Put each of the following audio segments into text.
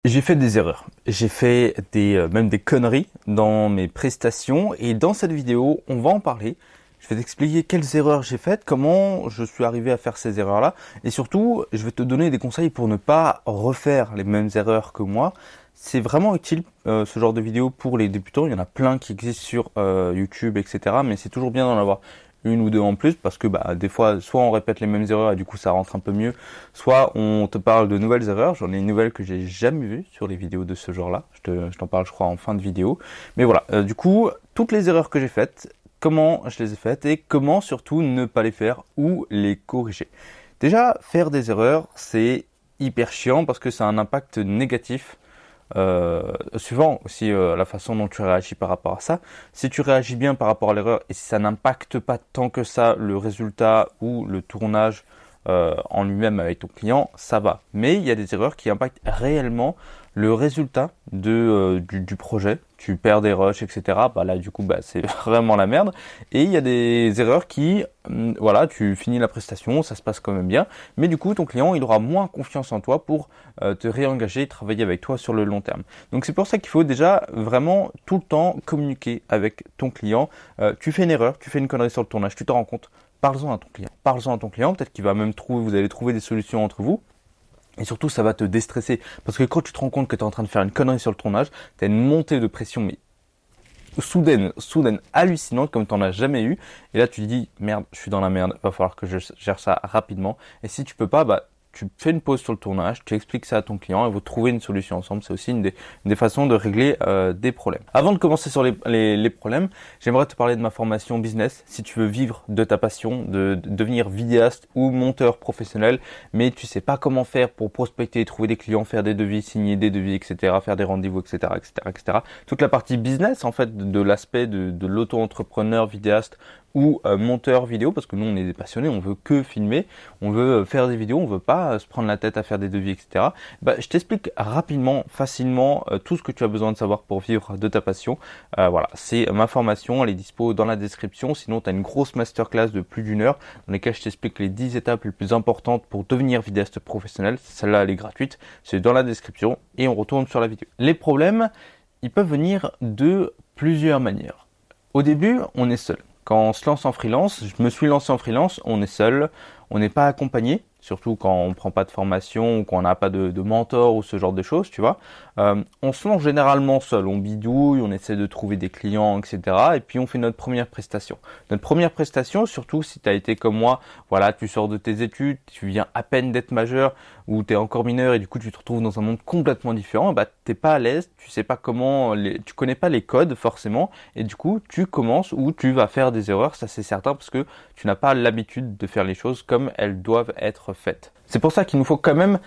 J'ai fait des erreurs, j'ai fait même des conneries dans mes prestations et dans cette vidéo, on va en parler. Je vais t'expliquer quelles erreurs j'ai faites, comment je suis arrivé à faire ces erreurs-là et surtout, je vais te donner des conseils pour ne pas refaire les mêmes erreurs que moi. C'est vraiment utile ce genre de vidéo pour les débutants, il y en a plein qui existent sur YouTube, etc. Mais c'est toujours bien d'en avoir une ou deux en plus parce que des fois soit on répète les mêmes erreurs et du coup ça rentre un peu mieux, soit on te parle de nouvelles erreurs. J'en ai une nouvelle que j'ai jamais vue sur les vidéos de ce genre là, je t'en parle je crois en fin de vidéo, mais voilà, du coup toutes les erreurs que j'ai faites, comment je les ai faites et comment surtout ne pas les faire ou les corriger. Déjà, faire des erreurs c'est hyper chiant parce que ça a un impact négatif suivant aussi la façon dont tu réagis par rapport à ça. Si tu réagis bien par rapport à l'erreur et si ça n'impacte pas tant que ça le résultat ou le tournage en lui-même avec ton client, ça va. Mais il y a des erreurs qui impactent réellement le résultat du projet. Tu perds des rushs, etc. Là, du coup, c'est vraiment la merde. Et il y a des erreurs qui, voilà, tu finis la prestation, ça se passe quand même bien. Mais du coup, ton client, il aura moins confiance en toi pour te réengager et travailler avec toi sur le long terme. Donc, c'est pour ça qu'il faut déjà vraiment tout le temps communiquer avec ton client. Tu fais une erreur, tu fais une connerie sur le tournage, tu te rends compte. Parle-en à ton client. Parle-en à ton client. Peut-être qu'il va même vous allez trouver des solutions entre vous. Et surtout, ça va te déstresser. Parce que quand tu te rends compte que tu es en train de faire une connerie sur le tournage, tu as une montée de pression, mais soudaine, hallucinante, comme tu n'en as jamais eu. Et là, tu te dis, merde, je suis dans la merde, va falloir que je gère ça rapidement. Et si tu peux pas, tu fais une pause sur le tournage, tu expliques ça à ton client et vous trouvez une solution ensemble. C'est aussi une des façons de régler des problèmes. Avant de commencer sur les problèmes, j'aimerais te parler de ma formation business. Si tu veux vivre de ta passion, de devenir vidéaste ou monteur professionnel, mais tu sais pas comment faire pour prospecter, trouver des clients, faire des devis, signer des devis, etc., faire des rendez-vous, etc., etc., etc. Toute la partie business, en fait, de l'aspect de l'auto-entrepreneur vidéaste ou monteur vidéo, parce que nous on est des passionnés, on veut que filmer, on veut faire des vidéos, on veut pas se prendre la tête à faire des devis, etc. Je t'explique rapidement, facilement tout ce que tu as besoin de savoir pour vivre de ta passion. Voilà, c'est ma formation, elle est dispo dans la description. Sinon, tu as une grosse masterclass de plus d'une heure dans laquelle je t'explique les 10 étapes les plus importantes pour devenir vidéaste professionnel. Celle-là, elle est gratuite, c'est dans la description et on retourne sur la vidéo. Les problèmes, ils peuvent venir de plusieurs manières. Au début, on est seul. Quand on se lance en freelance, je me suis lancé en freelance, on est seul, on n'est pas accompagné, surtout quand on ne prend pas de formation ou quand on n'a pas de mentor ou ce genre de choses, tu vois. On se lance généralement seul, on bidouille, on essaie de trouver des clients, etc. Et puis on fait notre première prestation. Notre première prestation, surtout si tu as été comme moi, voilà, tu sors de tes études, tu viens à peine d'être majeur ou tu es encore mineur et du coup tu te retrouves dans un monde complètement différent, t'es pas à l'aise, tu sais pas comment, tu connais pas les codes forcément et du coup tu commences ou tu vas faire des erreurs, ça c'est certain parce que tu n'as pas l'habitude de faire les choses comme elles doivent être faites. C'est pour ça qu'il nous faut quand même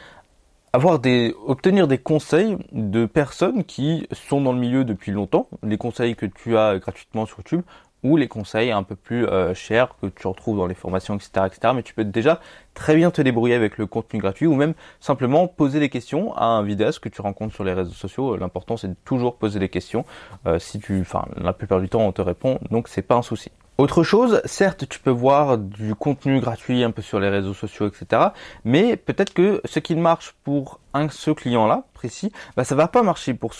obtenir des conseils de personnes qui sont dans le milieu depuis longtemps, les conseils que tu as gratuitement sur YouTube ou les conseils un peu plus chers que tu retrouves dans les formations, etc., etc. Mais tu peux déjà très bien te débrouiller avec le contenu gratuit ou même simplement poser des questions à un vidéaste que tu rencontres sur les réseaux sociaux. L'important c'est de toujours poser des questions. La plupart du temps on te répond, donc c'est pas un souci. Autre chose, certes, tu peux voir du contenu gratuit un peu sur les réseaux sociaux, etc. Mais peut-être que ce qui marche pour ce client-là précis, ça va pas marcher pour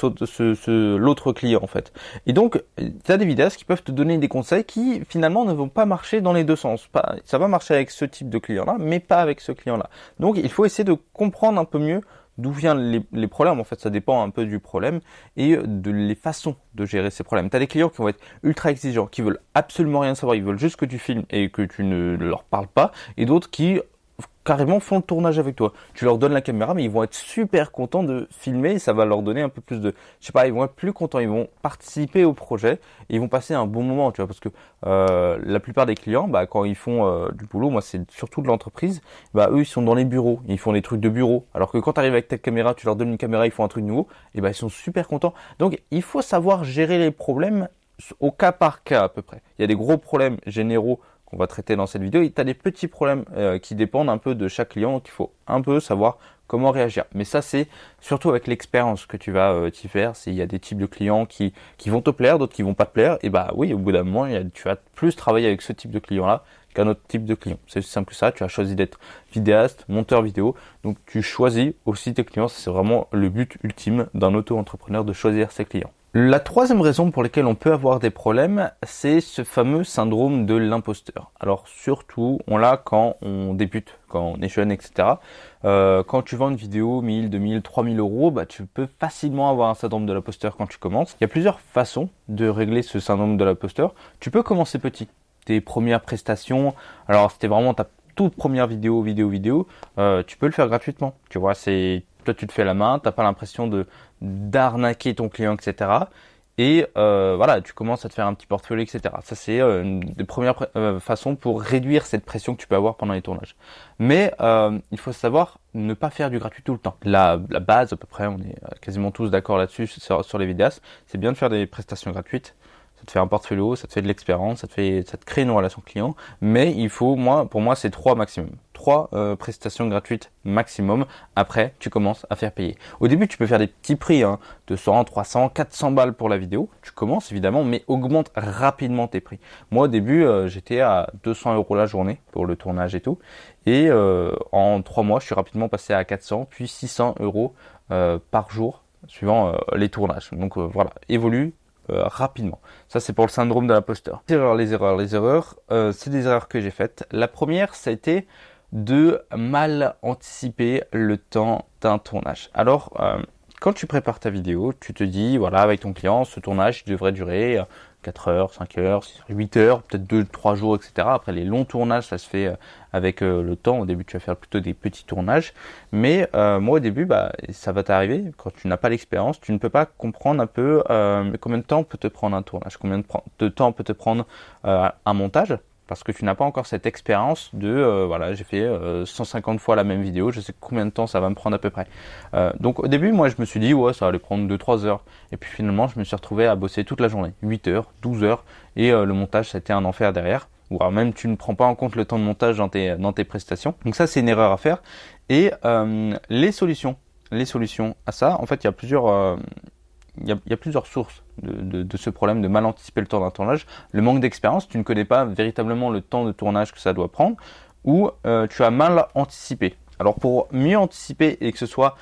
l'autre client en fait. Et donc, tu as des vidéastes qui peuvent te donner des conseils qui finalement ne vont pas marcher dans les deux sens. Ça va marcher avec ce type de client-là, mais pas avec ce client-là. Donc, il faut essayer de comprendre un peu mieux d'où viennent les problèmes. En fait, ça dépend un peu du problème et de les façons de gérer ces problèmes. Tu as des clients qui vont être ultra exigeants, qui veulent absolument rien savoir, ils veulent juste que tu filmes et que tu ne leur parles pas, et d'autres qui carrément font le tournage avec toi. Tu leur donnes la caméra, mais ils vont être super contents de filmer et ça va leur donner un peu plus de, je sais pas, ils vont être plus contents, ils vont participer au projet et ils vont passer un bon moment, tu vois, parce que la plupart des clients, quand ils font du boulot, moi c'est surtout de l'entreprise, eux ils sont dans les bureaux, ils font des trucs de bureau, alors que quand tu arrives avec ta caméra, tu leur donnes une caméra, ils font un truc nouveau, et ils sont super contents. Donc il faut savoir gérer les problèmes au cas par cas à peu près. Il y a des gros problèmes généraux qu'on va traiter dans cette vidéo. Et tu as des petits problèmes qui dépendent un peu de chaque client, donc il faut un peu savoir comment réagir. Mais ça, c'est surtout avec l'expérience que tu vas t'y faire. Il y a des types de clients qui vont te plaire, d'autres qui vont pas te plaire. Et oui, au bout d'un moment, tu vas plus travailler avec ce type de client-là qu'un autre type de client. C'est aussi simple que ça. Tu as choisi d'être vidéaste, monteur vidéo. Donc, tu choisis aussi tes clients. C'est vraiment le but ultime d'un auto-entrepreneur de choisir ses clients. La troisième raison pour laquelle on peut avoir des problèmes, c'est ce fameux syndrome de l'imposteur. Alors surtout, on l'a quand on débute, quand on est jeune, etc. Quand tu vends une vidéo 1000, 2000, 3000 euros, bah, tu peux facilement avoir un syndrome de l'imposteur quand tu commences. Il y a plusieurs façons de régler ce syndrome de l'imposteur. Tu peux commencer petit. Tes premières prestations, alors c'était vraiment ta toute première vidéo, tu peux le faire gratuitement. Tu vois, toi tu te fais la main, t'as pas l'impression d'arnaquer ton client, etc. Et voilà, tu commences à te faire un petit portfolio, etc. Ça c'est une des premières façons pour réduire cette pression que tu peux avoir pendant les tournages. Mais il faut savoir ne pas faire du gratuit tout le temps. La base à peu près, on est quasiment tous d'accord là-dessus sur les vidéastes, c'est bien de faire des prestations gratuites. Ça te fait un portfolio, ça te fait de l'expérience, ça te crée une relation client. Mais il faut, pour moi, c'est 3 maximum. 3 prestations gratuites maximum. Après, tu commences à faire payer. Au début, tu peux faire des petits prix, hein, 200, 300, 400 balles pour la vidéo. Tu commences évidemment, mais augmente rapidement tes prix. Moi, au début, j'étais à 200 euros la journée pour le tournage et tout. Et en 3 mois, je suis rapidement passé à 400, puis 600 euros par jour, suivant les tournages. Donc voilà, évolue rapidement. Ça, c'est pour le syndrome de l'imposteur. Les erreurs, c'est des erreurs que j'ai faites. La première, ça a été de mal anticiper le temps d'un tournage. Alors, quand tu prépares ta vidéo, tu te dis, voilà, avec ton client, ce tournage devrait durer 4 heures, 5 heures, 8 heures, peut-être 2-3 jours, etc. Après, les longs tournages, ça se fait avec le temps. Au début, tu vas faire plutôt des petits tournages. Mais moi, au début, ça va t'arriver. Quand tu n'as pas l'expérience, tu ne peux pas comprendre un peu combien de temps peut te prendre un tournage, combien de temps peut te prendre un montage. Parce que tu n'as pas encore cette expérience de voilà, j'ai fait 150 fois la même vidéo, je sais combien de temps ça va me prendre à peu près. Donc au début, moi je me suis dit ouais, ça allait prendre 2-3 heures. Et puis finalement, je me suis retrouvé à bosser toute la journée, 8 heures, 12 heures. Et le montage, ça a été un enfer derrière. Ou alors même tu ne prends pas en compte le temps de montage dans tes prestations. Donc ça, c'est une erreur à faire. Et les solutions à ça, en fait, il y a plusieurs... Il y a plusieurs sources de ce problème de mal anticiper le temps d'un tournage. Le manque d'expérience, tu ne connais pas véritablement le temps de tournage que ça doit prendre, ou tu as mal anticipé. Alors pour mieux anticiper et que ce soit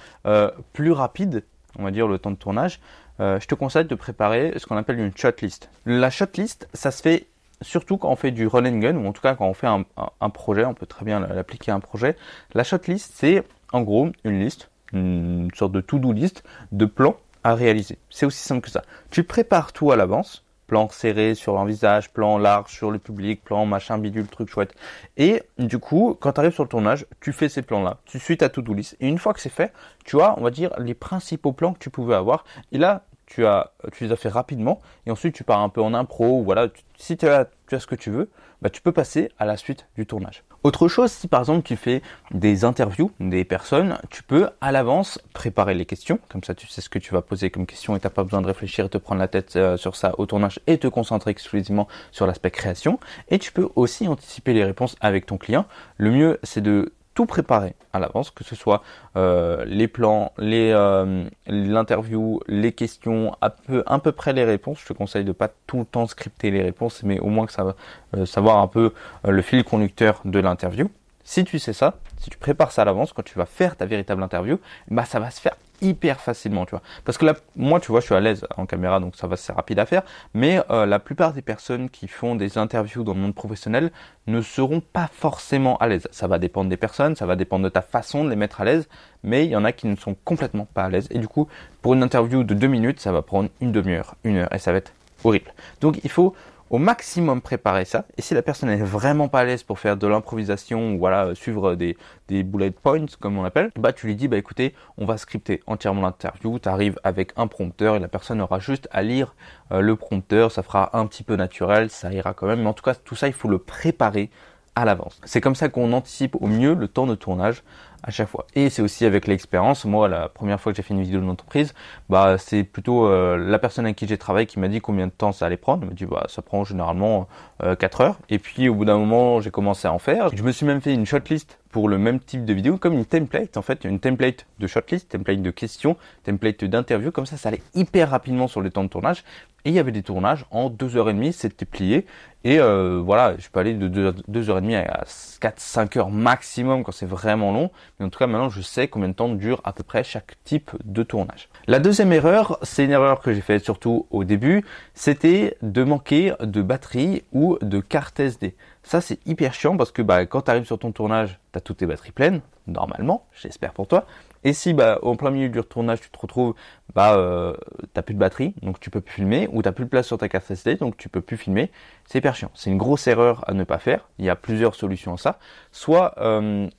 plus rapide, on va dire le temps de tournage, je te conseille de préparer ce qu'on appelle une shortlist. La shortlist, ça se fait surtout quand on fait du run and gun, ou en tout cas quand on fait un projet, on peut très bien l'appliquer à un projet. La shortlist, c'est en gros une liste, une sorte de to-do list de plans à réaliser. C'est aussi simple que ça. Tu prépares tout à l'avance, plan serré sur l'envisage, plan large sur le public, plan machin bidule, truc chouette. Et du coup, quand tu arrives sur le tournage, tu fais ces plans-là, tu suis ta to-do list. Et une fois que c'est fait, tu as, on va dire, les principaux plans que tu pouvais avoir. Et là, tu les as fait rapidement. Et ensuite, tu pars un peu en impro. Ou voilà, si tu as ce que tu veux, tu peux passer à la suite du tournage. Autre chose, si par exemple tu fais des interviews des personnes, tu peux à l'avance préparer les questions, comme ça tu sais ce que tu vas poser comme question et tu n'as pas besoin de réfléchir et te prendre la tête sur ça au tournage et te concentrer exclusivement sur l'aspect création. Et tu peux aussi anticiper les réponses avec ton client. Le mieux, c'est de tout préparer à l'avance, que ce soit les plans, l'interview, les questions, à peu près les réponses. Je te conseille de pas tout le temps scripter les réponses, mais au moins que ça va savoir un peu le fil conducteur de l'interview. Si tu sais ça, si tu prépares ça à l'avance, quand tu vas faire ta véritable interview, ça va se faire hyper facilement, tu vois. Parce que là, moi, tu vois, je suis à l'aise en caméra, donc c'est rapide à faire. Mais la plupart des personnes qui font des interviews dans le monde professionnel ne seront pas forcément à l'aise. Ça va dépendre des personnes, ça va dépendre de ta façon de les mettre à l'aise. Mais il y en a qui ne sont complètement pas à l'aise. Et du coup, pour une interview de 2 minutes, ça va prendre une demi-heure, 1 heure, et ça va être horrible. Donc, il faut au maximum préparer ça. Et si la personne n'est vraiment pas à l'aise pour faire de l'improvisation ou voilà, suivre des bullet points comme on appelle, tu lui dis écoutez, on va scripter entièrement l'interview, tu arrives avec un prompteur et la personne aura juste à lire le prompteur, ça fera un petit peu naturel, ça ira quand même, mais en tout cas tout ça il faut le préparer à l'avance. C'est comme ça qu'on anticipe au mieux le temps de tournage à chaque fois. Et c'est aussi avec l'expérience. Moi, la première fois que j'ai fait une vidéo de l'entreprise, c'est plutôt la personne avec qui j'ai travaillé qui m'a dit combien de temps ça allait prendre. Elle m'a dit ça prend généralement 4 heures. Et puis au bout d'un moment, j'ai commencé à en faire. Je me suis même fait une shortlist pour le même type de vidéo, comme une template. En fait, une template de shortlist, template de questions, template d'interview. Comme ça allait hyper rapidement sur le temps de tournage. Et il y avait des tournages en 2h30, c'était plié. Et voilà, je peux aller de 2h30 à 4-5 heures maximum quand c'est vraiment long. Mais en tout cas, maintenant, je sais combien de temps dure à peu près chaque type de tournage. La deuxième erreur, c'est une erreur que j'ai faite surtout au début, c'était de manquer de batterie ou de carte SD. Ça, c'est hyper chiant parce que quand tu arrives sur ton tournage, tu as toutes tes batteries pleines, normalement, j'espère pour toi. Et si en plein milieu du tournage, tu te retrouves, t'as plus de batterie, donc tu peux plus filmer, ou t'as plus de place sur ta carte SD, donc tu peux plus filmer, c'est hyper chiant. C'est une grosse erreur à ne pas faire. Il y a plusieurs solutions à ça. Soit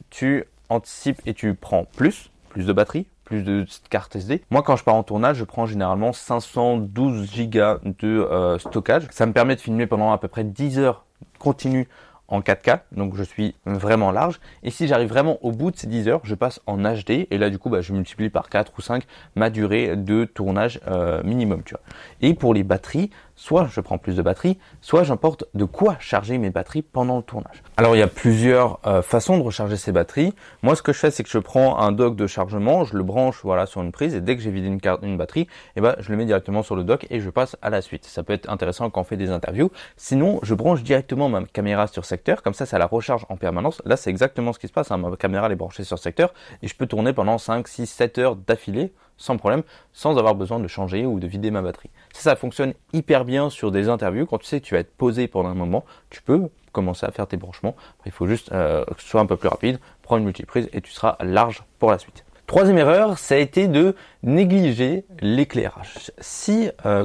tu anticipes et tu prends plus de batterie, plus de carte SD. Moi, quand je pars en tournage, je prends généralement 512 Go de stockage. Ça me permet de filmer pendant à peu près 10 heures continues en 4K, donc je suis vraiment large. Et si j'arrive vraiment au bout de ces 10 heures, je passe en HD, et là du coup je multiplie par 4 ou 5 ma durée de tournage minimum, tu vois. Et pour les batteries, soit je prends plus de batterie, soit j'importe de quoi charger mes batteries pendant le tournage. Alors il y a plusieurs façons de recharger ces batteries. Moi ce que je fais, c'est que je prends un dock de chargement, je le branche sur une prise, et dès que j'ai vidé une batterie, je le mets directement sur le dock et je passe à la suite. Ça peut être intéressant quand on fait des interviews. Sinon, je branche directement ma caméra sur secteur, comme ça la recharge en permanence. Là c'est exactement ce qui se passe, hein. Ma caméra elle est branchée sur secteur et je peux tourner pendant 5, 6, 7 heures d'affilée sans problème, sans avoir besoin de changer ou de vider ma batterie. Ça fonctionne hyper bien sur des interviews. Quand tu sais que tu vas être posé pendant un moment, tu peux commencer à faire tes branchements. Il faut juste que ce soit un peu plus rapide, prends une multiprise et tu seras large pour la suite. Troisième erreur, ça a été de négliger l'éclairage.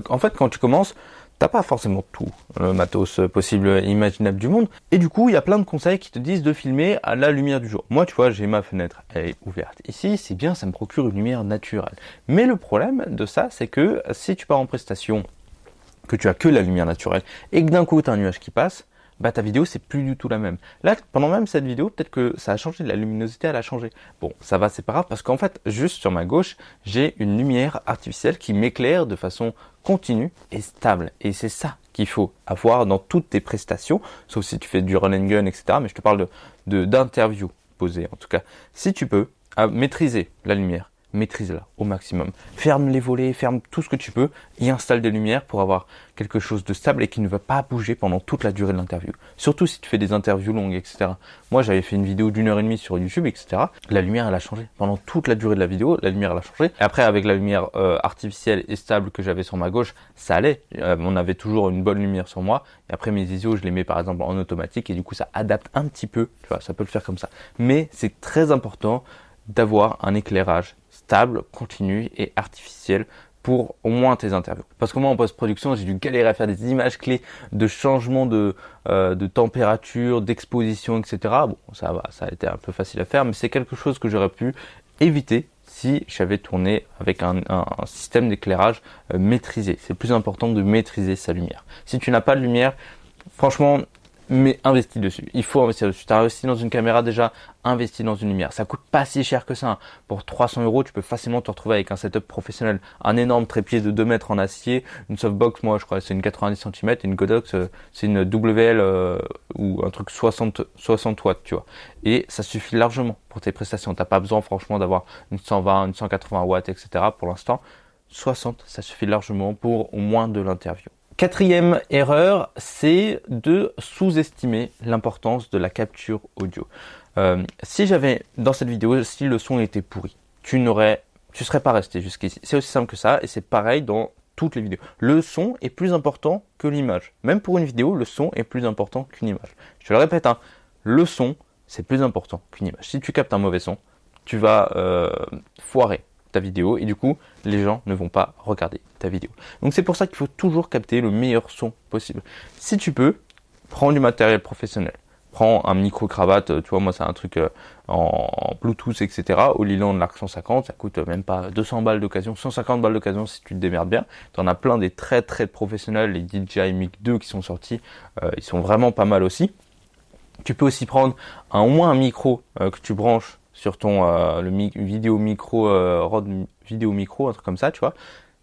En fait, quand tu commences, t'as pas forcément tout le matos possible et imaginable du monde. Et du coup, il y a plein de conseils qui te disent de filmer à la lumière du jour. Moi, tu vois, j'ai ma fenêtre, elle est ouverte. Ici, c'est bien, ça me procure une lumière naturelle. Mais le problème de ça, c'est que si tu pars en prestation, que tu as que la lumière naturelle, et que d'un coup, tu as un nuage qui passe, ta vidéo c'est plus du tout la même. Là, pendant même cette vidéo, peut-être que ça a changé, la luminosité elle a changé. Bon, ça va, c'est pas grave, parce qu'en fait, juste sur ma gauche, j'ai une lumière artificielle qui m'éclaire de façon continue et stable. Et c'est ça qu'il faut avoir dans toutes tes prestations, sauf si tu fais du run and gun, etc. Mais je te parle d'interview posée, en tout cas. Si tu peux maîtriser la lumière, maîtrise-la au maximum. Ferme les volets, ferme tout ce que tu peux et installe des lumières pour avoir quelque chose de stable et qui ne va pas bouger pendant toute la durée de l'interview. Surtout si tu fais des interviews longues, etc. Moi, j'avais fait une vidéo d'1h30 sur YouTube, etc. La lumière, elle a changé. Pendant toute la durée de la vidéo, la lumière, elle a changé. Et après, avec la lumière artificielle et stable que j'avais sur ma gauche, ça allait. On avait toujours une bonne lumière sur moi. Et après, mes ISO, je les mets par exemple en automatique et du coup, ça adapte un petit peu. Tu vois, ça peut le faire comme ça. Mais c'est très important d'avoir un éclairage stable, continu et artificiel pour au moins tes interviews. Parce que moi en post-production, j'ai dû galérer à faire des images clés de changement de température, d'exposition, etc. Bon, ça va, ça a été un peu facile à faire, mais c'est quelque chose que j'aurais pu éviter si j'avais tourné avec un système d'éclairage maîtrisé. C'est plus important de maîtriser sa lumière. Si tu n'as pas de lumière, franchement, mais investis dessus. Il faut investir dessus. Tu as investi dans une caméra déjà, investis dans une lumière. Ça coûte pas si cher que ça, hein. Pour 300 €, tu peux facilement te retrouver avec un setup professionnel. Un énorme trépied de 2 mètres en acier, une softbox, moi je crois c'est une 90 cm, et une Godox c'est une WL ou un truc 60 watts, tu vois. Et ça suffit largement pour tes prestations. T'as pas besoin franchement d'avoir une 120, une 180 watts, etc. pour l'instant. 60, ça suffit largement pour au moins de l'interview. Quatrième erreur, c'est de sous-estimer l'importance de la capture audio. Si j'avais, dans cette vidéo, si le son était pourri, tu serais pas resté jusqu'ici. C'est aussi simple que ça, et c'est pareil dans toutes les vidéos. Le son est plus important que l'image. Même pour une vidéo, le son est plus important qu'une image. Je te le répète, hein, le son, c'est plus important qu'une image. Si tu captes un mauvais son, tu vas foirer ta vidéo et du coup les gens ne vont pas regarder ta vidéo. Donc c'est pour ça qu'il faut toujours capter le meilleur son possible. Si tu peux, prends du matériel professionnel. Prends un micro-cravate, tu vois, moi c'est un truc en Bluetooth, etc. Au Lilan de l'Arc 150, ça coûte même pas 200 balles d'occasion, 150 balles d'occasion si tu te démerdes bien. Tu en as plein des très très professionnels, les DJI Mic 2 qui sont sortis, ils sont vraiment pas mal aussi. Tu peux aussi prendre au moins un micro que tu branches sur ton vidéo micro, Rode vidéo micro, un truc comme ça, tu vois.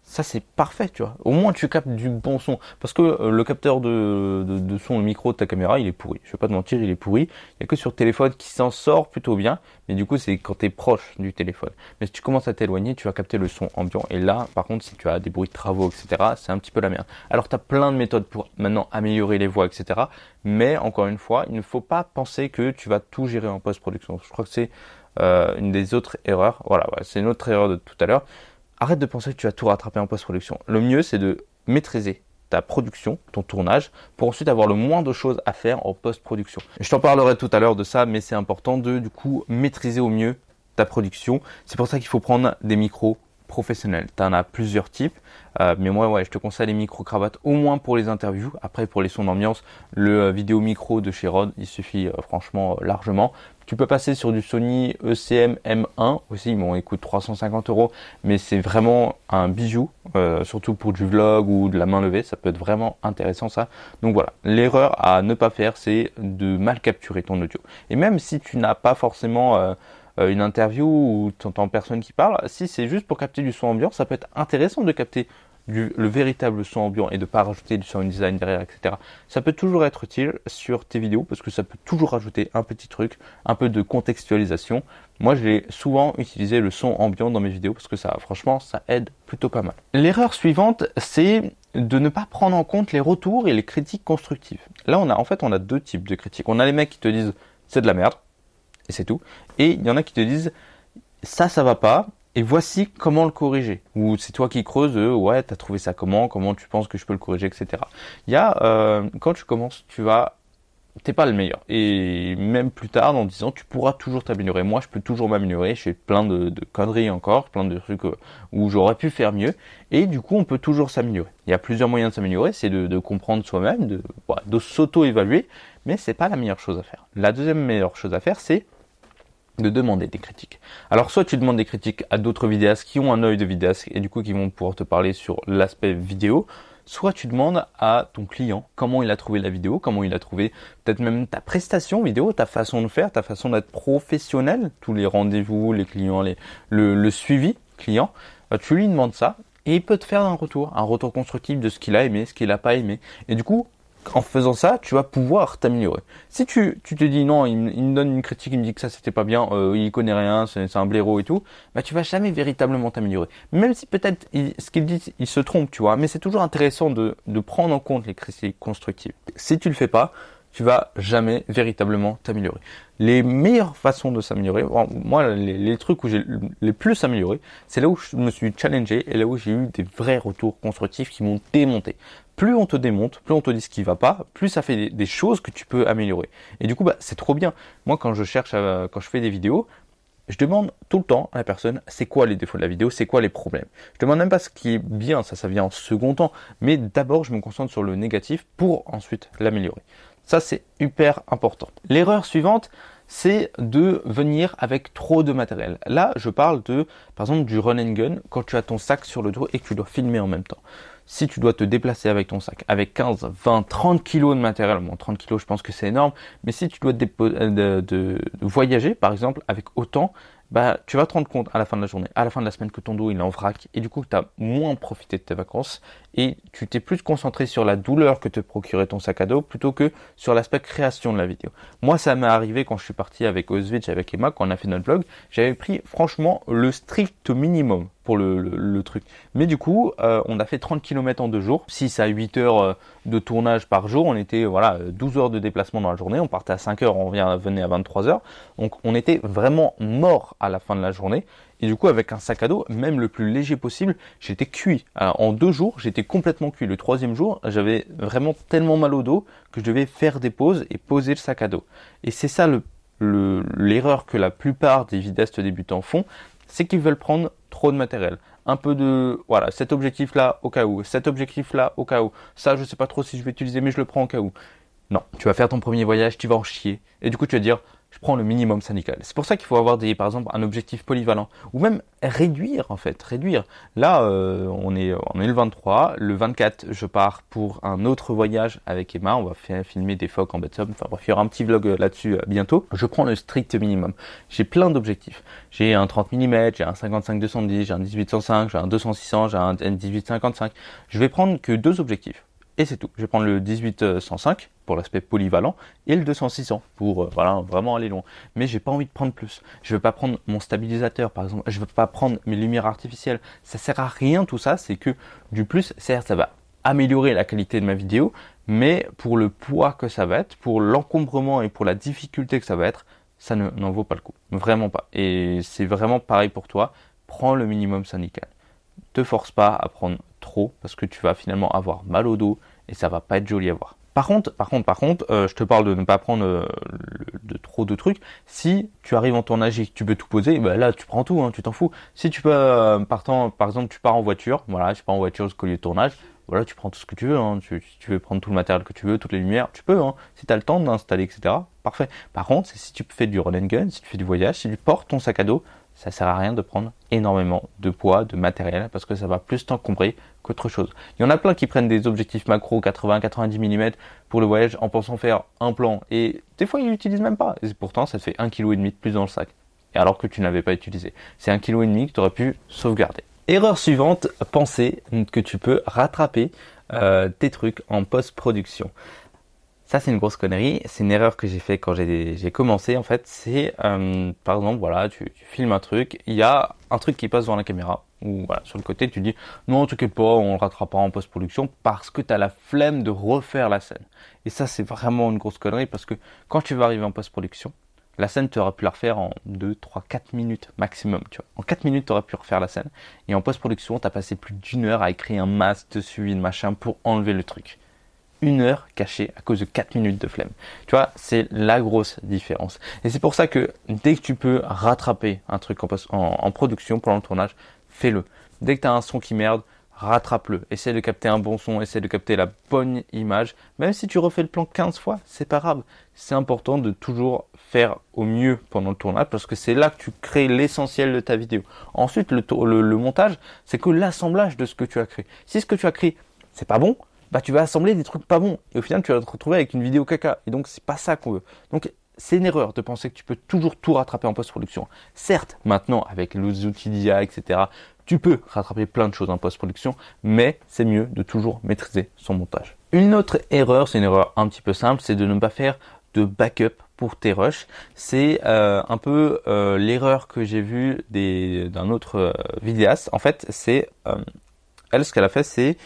Ça, c'est parfait, tu vois. Au moins, tu captes du bon son. Parce que le capteur de son, le micro de ta caméra, il est pourri. Je vais pas te mentir, il est pourri. Il y a que sur le téléphone qui s'en sort plutôt bien. Mais du coup, c'est quand tu es proche du téléphone. Mais si tu commences à t'éloigner, tu vas capter le son ambiant. Et là, par contre, si tu as des bruits de travaux, etc., c'est un petit peu la merde. Alors, tu as plein de méthodes pour maintenant améliorer les voix, etc. Mais encore une fois, il ne faut pas penser que tu vas tout gérer en post-production. Je crois que c'est une des autres erreurs. Voilà, ouais, c'est une autre erreur de tout à l'heure. Arrête de penser que tu vas tout rattraper en post-production. Le mieux, c'est de maîtriser ta production, ton tournage, pour ensuite avoir le moins de choses à faire en post-production. Je t'en parlerai tout à l'heure de ça, mais c'est important de, du coup, maîtriser au mieux ta production. C'est pour ça qu'il faut prendre des micros professionnels. Tu en as plusieurs types, mais moi, ouais, je te conseille les micro-cravates au moins pour les interviews. Après, pour les sons d'ambiance, le vidéo micro de chez Rode, il suffit franchement largement. Tu peux passer sur du Sony ECM M1 aussi, bon, il coûte 350 €, mais c'est vraiment un bijou, surtout pour du vlog ou de la main levée, ça peut être vraiment intéressant ça. Donc voilà, l'erreur à ne pas faire, c'est de mal capturer ton audio. Et même si tu n'as pas forcément une interview où tu entends personne qui parle, si c'est juste pour capter du son ambiant, ça peut être intéressant de capter le véritable son ambiant et de pas rajouter du sound design derrière, etc. Ça peut toujours être utile sur tes vidéos parce que ça peut toujours rajouter un petit truc, un peu de contextualisation. Moi, je l'ai souvent utilisé le son ambiant dans mes vidéos parce que ça, franchement, ça aide plutôt pas mal. L'erreur suivante, c'est de ne pas prendre en compte les retours et les critiques constructives. Là, on a deux types de critiques. On a les mecs qui te disent c'est de la merde et c'est tout, et il y en a qui te disent ça va pas. Et voici comment le corriger. Ou c'est toi qui creuses, ouais, t'as trouvé ça comment tu penses que je peux le corriger, etc. Il y a, quand tu commences, t'es pas le meilleur. Et même plus tard, dans 10 ans, tu pourras toujours t'améliorer. Moi, je peux toujours m'améliorer. Je fais plein de conneries encore, plein de trucs où j'aurais pu faire mieux. Et du coup, on peut toujours s'améliorer. Il y a plusieurs moyens de s'améliorer. C'est de comprendre soi-même, de s'auto-évaluer. Mais c'est pas la meilleure chose à faire. La deuxième meilleure chose à faire, c'est de demander des critiques. Alors soit tu demandes des critiques à d'autres vidéastes qui ont un œil de vidéaste et du coup qui vont pouvoir te parler sur l'aspect vidéo, soit tu demandes à ton client comment il a trouvé la vidéo, comment il a trouvé peut-être même ta prestation vidéo, ta façon de faire, ta façon d'être professionnel, tous les rendez-vous, les clients, le suivi client, tu lui demandes ça et il peut te faire un retour constructif de ce qu'il a aimé, ce qu'il n'a pas aimé. Et du coup, en faisant ça, tu vas pouvoir t'améliorer. Si tu te dis non, il me donne une critique, il me dit que ça c'était pas bien, il connaît rien, c'est un blaireau et tout, bah tu vas jamais véritablement t'améliorer. Même si peut-être ce qu'il dit, il se trompe, tu vois, mais c'est toujours intéressant de prendre en compte les critiques constructives. Si tu le fais pas, tu vas jamais véritablement t'améliorer. Les meilleures façons de s'améliorer, moi les trucs où j'ai les plus amélioré, c'est là où je me suis challengé et là où j'ai eu des vrais retours constructifs qui m'ont démonté. Plus on te démonte, plus on te dit ce qui va pas, plus ça fait des choses que tu peux améliorer. Et du coup, bah, c'est trop bien. Moi, quand je fais des vidéos, je demande tout le temps à la personne, c'est quoi les défauts de la vidéo, c'est quoi les problèmes. Je demande même pas ce qui est bien, ça vient en second temps. Mais d'abord, je me concentre sur le négatif pour ensuite l'améliorer. Ça, c'est hyper important. L'erreur suivante, c'est de venir avec trop de matériel. Là, je parle par exemple, du run and gun, quand tu as ton sac sur le dos et que tu dois filmer en même temps. Si tu dois te déplacer avec ton sac, avec 15, 20, 30 kilos de matériel, bon 30 kilos je pense que c'est énorme, mais si tu dois de voyager par exemple avec autant, bah tu vas te rendre compte à la fin de la journée, à la fin de la semaine que ton dos il est en vrac et du coup tu as moins profité de tes vacances et tu t'es plus concentré sur la douleur que te procurait ton sac à dos plutôt que sur l'aspect création de la vidéo. Moi ça m'est arrivé quand je suis parti avec Auschwitz, avec Emma, quand on a fait notre vlog, j'avais pris franchement le strict minimum pour le truc. Mais du coup, on a fait 30 km en 2 jours, 6 à 8 heures de tournage par jour, on était 12 heures de déplacement dans la journée, on partait à 5 heures, on venait à 23 heures, donc on était vraiment mort à la fin de la journée. Et du coup, avec un sac à dos, même le plus léger possible, j'étais cuit. Alors, en 2 jours, j'étais complètement cuit. Le 3e jour, j'avais vraiment tellement mal au dos que je devais faire des pauses et poser le sac à dos. Et c'est ça l'erreur que la plupart des vidéastes débutants font, c'est qu'ils veulent prendre trop de matériel. Un peu cet objectif-là au cas où, cet objectif-là au cas où. Ça, je sais pas trop si je vais utiliser, mais je le prends au cas où. Non, tu vas faire ton premier voyage, tu vas en chier. Et du coup, tu vas dire, je prends le minimum syndical. C'est pour ça qu'il faut avoir par exemple, un objectif polyvalent. Ou même réduire, en fait, réduire. Là, on est le 23. Le 24, je pars pour un autre voyage avec Emma. On va filmer des phoques en Betsob. Enfin bref, il y aura un petit vlog là-dessus bientôt. Je prends le strict minimum. J'ai plein d'objectifs. J'ai un 30 mm, j'ai un 55-210, j'ai un 18-105, j'ai un 200-600, j'ai un 18-55. Je vais prendre que 2 objectifs. Et c'est tout. Je vais prendre le 18-105 pour l'aspect polyvalent et le 200-600 pour voilà, vraiment aller loin. Mais j'ai pas envie de prendre plus. Je veux pas prendre mon stabilisateur par exemple. Je veux pas prendre mes lumières artificielles. Ça sert à rien tout ça. C'est que du plus, certes, ça va améliorer la qualité de ma vidéo, mais pour le poids que ça va être, pour l'encombrement et pour la difficulté que ça va être, ça n'en vaut pas le coup. Vraiment pas. Et c'est vraiment pareil pour toi. Prends le minimum syndical. Te force pas à prendre trop parce que tu vas finalement avoir mal au dos et ça va pas être joli à voir. Par contre, je te parle de ne pas prendre de trop de trucs. Si tu arrives en tournage et que tu peux tout poser, bah là tu prends tout, hein, tu t'en fous. Si tu peux, par exemple, tu pars en voiture, voilà, tu pars en voiture jusqu'au lieu de tournage, voilà, tu prends tout ce que tu veux. Hein, si tu veux prendre tout le matériel que tu veux, toutes les lumières, tu peux. Hein, si tu as le temps d'installer, etc. Parfait. Par contre, si tu fais du run and gun, si tu fais du voyage, si tu portes ton sac à dos, ça sert à rien de prendre énormément de poids, de matériel, parce que ça va plus t'encombrer qu'autre chose. Il y en a plein qui prennent des objectifs macro 80-90 mm pour le voyage en pensant faire un plan. Et des fois, ils l'utilisent même pas. Et pourtant, ça te fait 1,5 kg de plus dans le sac. Et alors que tu n'avais pas utilisé. C'est 1,5 kg que tu aurais pu sauvegarder. Erreur suivante, penser que tu peux rattraper tes trucs en post-production. Ça, c'est une grosse connerie. C'est une erreur que j'ai fait quand j'ai commencé. En fait, c'est par exemple, voilà, tu filmes un truc, il y a un truc qui passe devant la caméra ou voilà, sur le côté, tu dis non, t'inquiète pas, on le rattrapera en post-production parce que tu as la flemme de refaire la scène. Et ça, c'est vraiment une grosse connerie parce que quand tu vas arriver en post-production, la scène, tu aurais pu la refaire en 2, 3, 4 minutes maximum. Tu vois. En 4 minutes, tu aurais pu refaire la scène. Et en post-production, tu as passé plus d'1 heure à écrire un masque dessus, une machin pour enlever le truc. 1 heure cachée à cause de 4 minutes de flemme. Tu vois, c'est la grosse différence. Et c'est pour ça que dès que tu peux rattraper un truc en production pendant le tournage, fais-le. Dès que tu as un son qui merde, rattrape-le. Essaie de capter un bon son, essaie de capter la bonne image. Même si tu refais le plan 15 fois, c'est pas grave. C'est important de toujours faire au mieux pendant le tournage parce que c'est là que tu crées l'essentiel de ta vidéo. Ensuite, le montage, c'est que l'assemblage de ce que tu as créé. Si ce que tu as créé, c'est pas bon, bah tu vas assembler des trucs pas bons et au final tu vas te retrouver avec une vidéo caca et donc c'est pas ça qu'on veut. Donc c'est une erreur de penser que tu peux toujours tout rattraper en post-production. Certes, maintenant avec les outils d'IA, etc., tu peux rattraper plein de choses en post-production, mais c'est mieux de toujours maîtriser son montage. Une autre erreur, c'est une erreur un petit peu simple, c'est de ne pas faire de backup pour tes rushs. C'est un peu l'erreur que j'ai vue d'un autre vidéaste. En fait, c'est elle, ce qu'elle a fait, c'est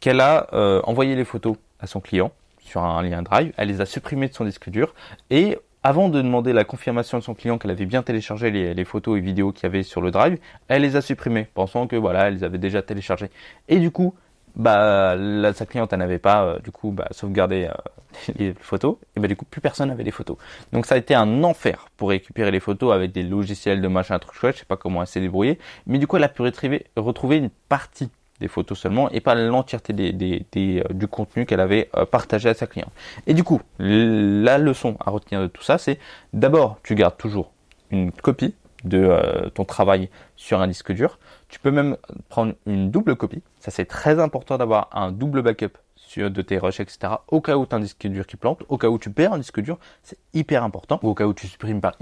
qu'elle a envoyé les photos à son client sur un lien Drive, elle les a supprimées de son disque dur et avant de demander la confirmation de son client qu'elle avait bien téléchargé les photos et vidéos qu'il y avait sur le Drive, elle les a supprimées, pensant que voilà, elle les avait déjà téléchargées. Et du coup, bah sa cliente elle n'avait pas sauvegardé les photos, et bah du coup plus personne n'avait les photos. Donc ça a été un enfer pour récupérer les photos avec des logiciels de machin, un truc chouette, je sais pas comment elle s'est débrouillée, mais du coup elle a pu retrouver une partie des photos seulement et pas l'entièreté du contenu qu'elle avait partagé à sa cliente. Et du coup, la leçon à retenir de tout ça, c'est d'abord, tu gardes toujours une copie de ton travail sur un disque dur. Tu peux même prendre une double copie. Ça, c'est très important d'avoir un double backup de tes rushs, etc. Au cas où tu as un disque dur qui plante, au cas où tu perds un disque dur, c'est hyper important. Ou au cas où tu supprimes par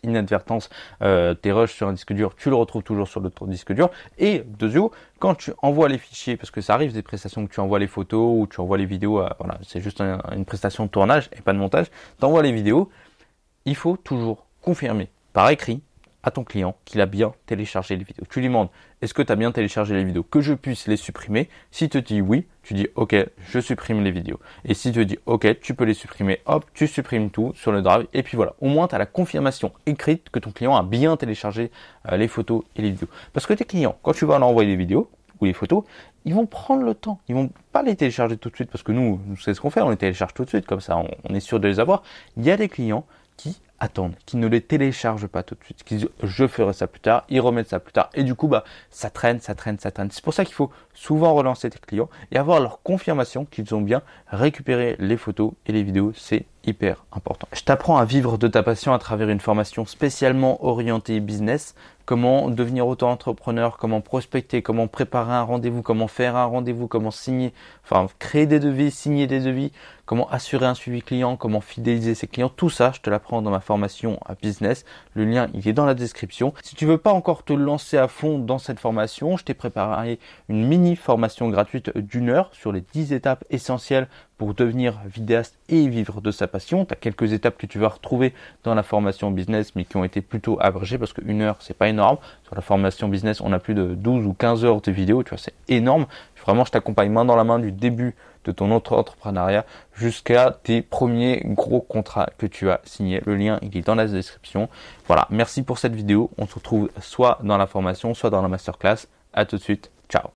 inadvertance tes rushs sur un disque dur, tu le retrouves toujours sur l'autre disque dur. Et deuxièmement, quand tu envoies les fichiers, parce que ça arrive des prestations que tu envoies les photos ou tu envoies les vidéos, voilà, c'est juste une prestation de tournage et pas de montage, tu envoies les vidéos, il faut toujours confirmer par écrit à ton client qu'il a bien téléchargé les vidéos. Tu lui demandes, est-ce que tu as bien téléchargé les vidéos, que je puisse les supprimer. S'il te dit oui, tu dis ok, je supprime les vidéos. Et s'il te dit ok, tu peux les supprimer, hop, tu supprimes tout sur le Drive. Et puis voilà, au moins tu as la confirmation écrite que ton client a bien téléchargé les photos et les vidéos. Parce que tes clients, quand tu vas leur envoyer les vidéos ou les photos, ils vont prendre le temps. Ils vont pas les télécharger tout de suite parce que nous c'est ce qu'on fait, on les télécharge tout de suite, comme ça on est sûr de les avoir. Il y a des clients qui attendent, qui ne les téléchargent pas tout de suite, qui disent je ferai ça plus tard, ils remettent ça plus tard et du coup ça traîne. C'est pour ça qu'il faut souvent relancer tes clients et avoir leur confirmation qu'ils ont bien récupéré les photos et les vidéos, c'est hyper important. Je t'apprends à vivre de ta passion à travers une formation spécialement orientée business. Comment devenir auto-entrepreneur, comment prospecter, comment préparer un rendez-vous, comment faire un rendez-vous, comment créer des devis, signer des devis, comment assurer un suivi client, comment fidéliser ses clients. Tout ça, je te l'apprends dans ma formation à business. Le lien, il est dans la description. Si tu veux pas encore te lancer à fond dans cette formation, je t'ai préparé une mini formation gratuite d'1 heure sur les 10 étapes essentielles pour devenir vidéaste et vivre de sa passion. Tu as quelques étapes que tu vas retrouver dans la formation business, mais qui ont été plutôt abrégées parce que 1 heure, c'est pas énorme. Sur la formation business, on a plus de 12 ou 15 heures de vidéo, tu vois, c'est énorme. Vraiment, je t'accompagne main dans la main du début de ton entrepreneuriat jusqu'à tes premiers gros contrats que tu as signés. Le lien, il est dans la description. Voilà, merci pour cette vidéo. On se retrouve soit dans la formation, soit dans la masterclass. À tout de suite. Ciao.